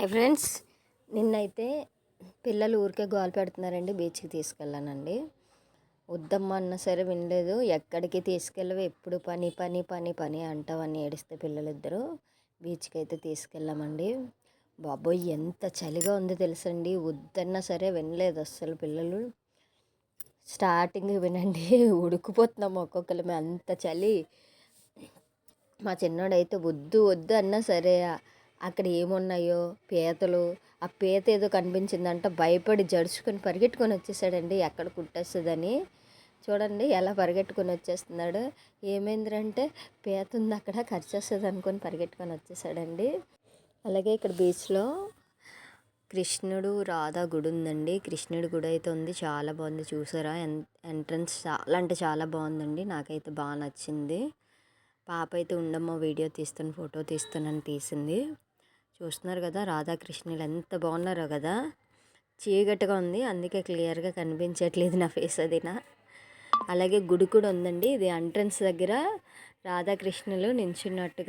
Hi friends, నిన్నైతే పిల్లలు ఊరికే గోల పెడుతున్నారండి. బీచ్కి తీసుకెళ్ళానండి. వద్దమ్మా అన్నా సరే వినలేదు. ఎక్కడికి తీసుకెళ్ళవు, ఎప్పుడు పని పని పని పని అంటావని ఏడిస్తే పిల్లలిద్దరూ బీచ్కి అయితే తీసుకెళ్ళామండి. బాబోయ్ ఎంత చలిగా ఉందో తెలుసండి. వద్దన్నా సరే వినలేదు అస్సలు పిల్లలు. స్టార్టింగ్ వినండి ఉడికిపోతున్నాము ఒక్కొక్కరు, అంత చలి. మా చిన్నోడైతే వద్దు వద్దు అన్నా సరే అక్కడ ఏమున్నాయో పీతలు, ఆ పీత ఏదో కనిపించిందంట, భయపడి జడుచుకొని పరిగెట్టుకొని వచ్చేసాడండి. ఎక్కడ కుట్టేస్తుందని చూడండి ఎలా పరిగెట్టుకొని వచ్చేస్తున్నాడు. ఏమైందంటే పీత ఉంది అక్కడ, కరిచేస్తుంది అనుకొని పరిగెట్టుకొని వచ్చేసాడండి. అలాగే ఇక్కడ బీచ్లో కృష్ణుడు రాధా గుడి ఉందండి. కృష్ణుడి గుడి అయితే ఉంది, చాలా బాగుంది. చూసారా ఎంట్రన్స్ చాలా అంటే చాలా బాగుందండి. నాకైతే బాగా నచ్చింది. పాప అయితే ఉండమ్మా వీడియో తీస్తాను, ఫోటో తీస్తానని తీసింది. చూస్తున్నారు కదా రాధాకృష్ణులు ఎంత బాగున్నారో కదా. చీకటిగా ఉంది అందుకే క్లియర్గా కనిపించట్లేదు నా ఫేస్ అదినా. అలాగే గుడి కూడా ఉందండి. ఇది ఎంట్రన్స్ దగ్గర రాధాకృష్ణులు నించున్నట్టుగా